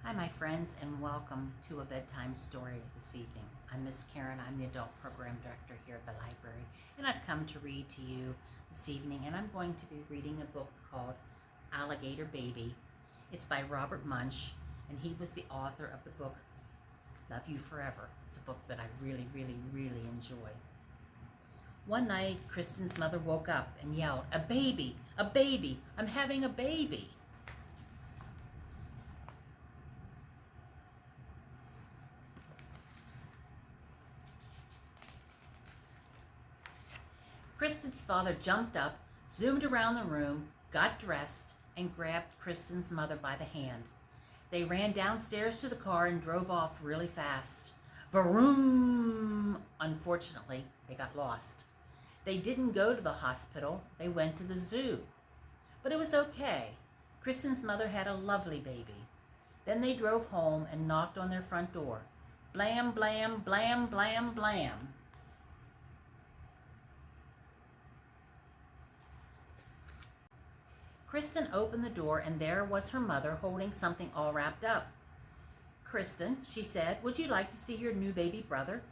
Hi, my friends, and welcome to a bedtime story this evening. I'm Miss Karen. I'm the Adult Program Director here at the library, and I've come to read to you this evening, and I'm going to be reading a book called Alligator Baby. It's by Robert Munsch, and he was the author of the book Love You Forever. It's a book that I really enjoy. One night, Kristen's mother woke up and yelled, "A baby! A baby! I'm having a baby!" Kristen's father jumped up, zoomed around the room, got dressed, and grabbed Kristen's mother by the hand. They ran downstairs to the car and drove off really fast. Vroom! Unfortunately, they got lost. They didn't go to the hospital. They went to the zoo. But it was okay. Kristen's mother had a lovely baby. Then they drove home and knocked on their front door. Blam, blam, blam, blam, blam. Kristen opened the door, and there was her mother holding something all wrapped up. "Kristen," she said, "would you like to see your new baby brother?"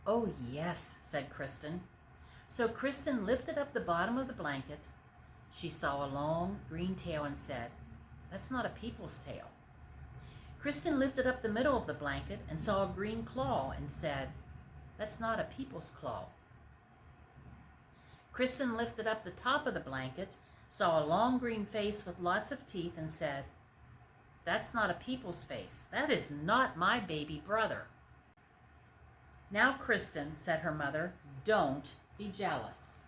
"Oh, yes," said Kristen. So Kristen lifted up the bottom of the blanket. She saw a long green tail and said, "That's not a people's tail." Kristen lifted up the middle of the blanket and saw a green claw and said, "That's not a people's claw." Kristen lifted up the top of the blanket, saw a long green face with lots of teeth, and said, "That's not a people's face. That is not my baby brother." "Now, Kristen," said her mother, "don't be jealous."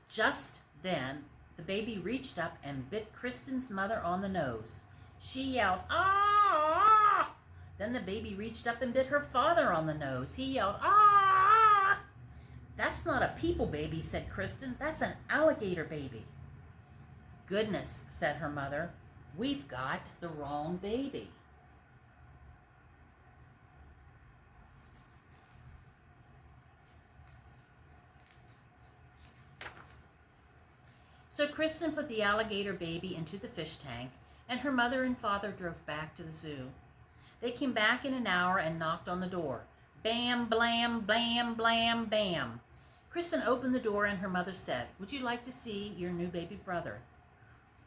Just then, the baby reached up and bit Kristen's mother on the nose. She yelled, "Ah!" Then the baby reached up and bit her father on the nose. He yelled, "Ah!" "That's not a people baby," said Kristen. "That's an alligator baby." "Goodness," said her mother, "we've got the wrong baby." So Kristen put the alligator baby into the fish tank, and her mother and father drove back to the zoo. They came back in an hour and knocked on the door. Bam, blam, blam, blam, bam. Kristen opened the door, and her mother said, "Would you like to see your new baby brother?"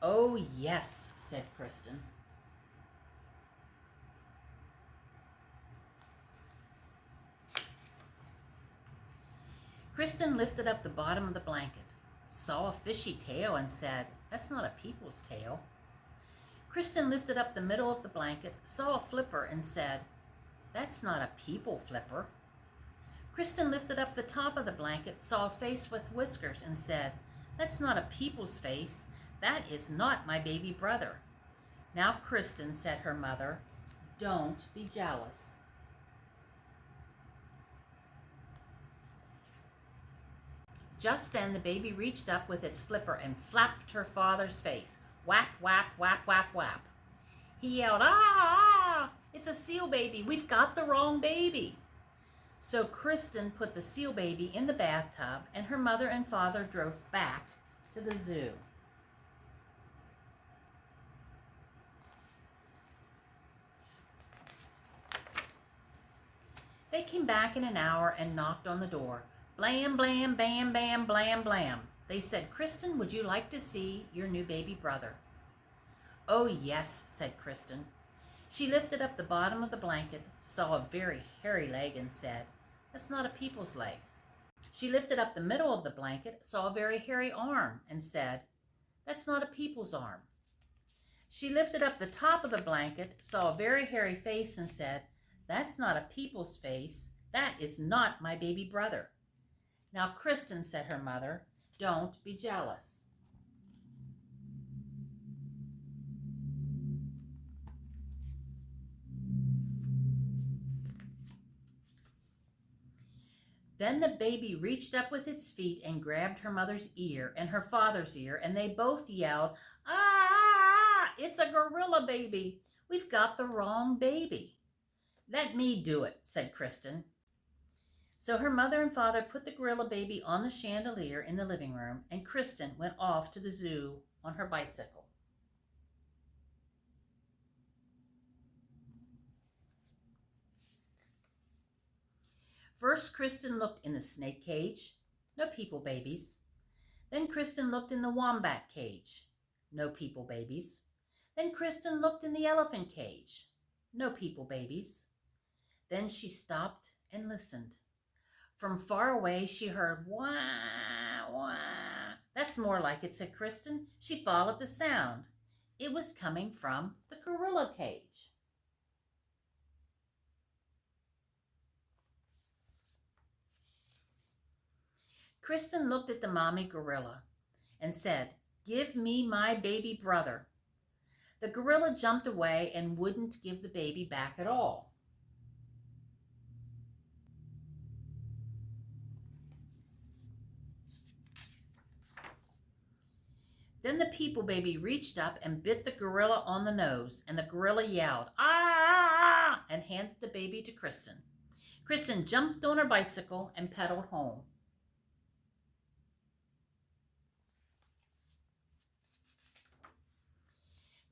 "Oh, yes," said Kristen. Kristen lifted up the bottom of the blanket, saw a fishy tail, and said, "That's not a people's tail." Kristen lifted up the middle of the blanket, saw a flipper, and said, "That's not a people flipper." Kristen lifted up the top of the blanket, saw a face with whiskers, and said, "That's not a people's face. That is not my baby brother." "Now, Kristen," said her mother, "don't be jealous." Just then the baby reached up with its flipper and flapped her father's face. Whap, whap, whap, whap, whap. He yelled, "Ah! It's a seal baby. We've got the wrong baby." So Kristen put the seal baby in the bathtub, and her mother and father drove back to the zoo. They came back in an hour and knocked on the door. Blam, blam, bam, bam, blam, blam. They said, "Kristen, would you like to see your new baby brother?" "Oh, yes," said Kristen. She lifted up the bottom of the blanket, saw a very hairy leg, and said, "That's not a people's leg." She lifted up the middle of the blanket, saw a very hairy arm, and said, "That's not a people's arm." She lifted up the top of the blanket, saw a very hairy face, and said, "That's not a people's face. That is not my baby brother." "Now, Kristen," said her mother, "don't be jealous." Then the baby reached up with its feet and grabbed her mother's ear and her father's ear, and they both yelled, "Ah! It's a gorilla baby. We've got the wrong baby." "Let me do it," said Kristen. So her mother and father put the gorilla baby on the chandelier in the living room, and Kristen went off to the zoo on her bicycle. First, Kristen looked in the snake cage. No people babies. Then Kristen looked in the wombat cage. No people babies. Then Kristen looked in the elephant cage. No people babies. Then she stopped and listened. From far away, she heard wah, wah. That's more like it, said Kristen. She followed the sound. It was coming from the gorilla cage. Kristen looked at the mommy gorilla and said, "Give me my baby brother." The gorilla jumped away and wouldn't give the baby back at all. Then the people baby reached up and bit the gorilla on the nose, and the gorilla yelled, "Ah!" and handed the baby to Kristen. Kristen jumped on her bicycle and pedaled home.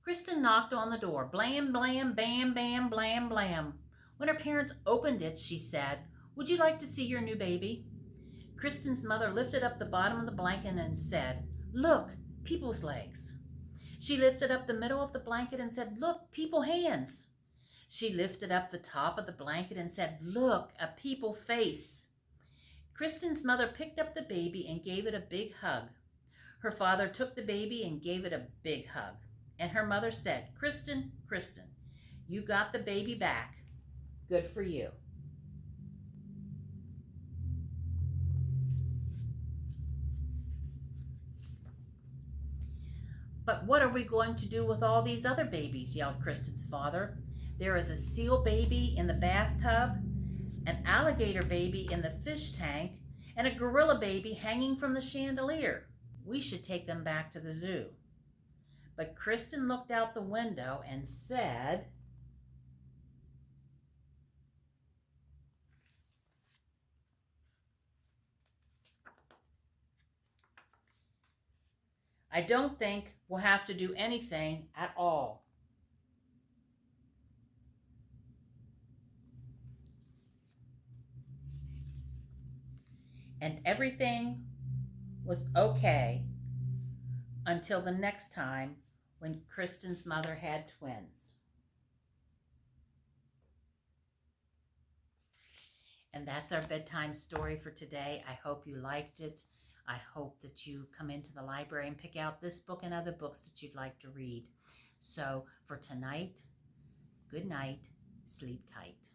Kristen knocked on the door. Blam, blam, bam, bam, blam, blam. When her parents opened it, she said, "Would you like to see your new baby?" Kristen's mother lifted up the bottom of the blanket and said, "Look, people's legs." She lifted up the middle of the blanket and said, "Look, people hands." She lifted up the top of the blanket and said, "Look, a people face." Kristen's mother picked up the baby and gave it a big hug. Her father took the baby and gave it a big hug. And her mother said, "Kristen, Kristen, you got the baby back. Good for you." "But what are we going to do with all these other babies?" yelled Kristen's father. "There is a seal baby in the bathtub, an alligator baby in the fish tank, and a gorilla baby hanging from the chandelier. We should take them back to the zoo." But Kristen looked out the window and said, "I don't think we'll have to do anything at all." And everything was okay until the next time when Kristen's mother had twins. And that's our bedtime story for today. I hope you liked it. I hope that you come into the library and pick out this book and other books that you'd like to read. So for tonight, good night, sleep tight.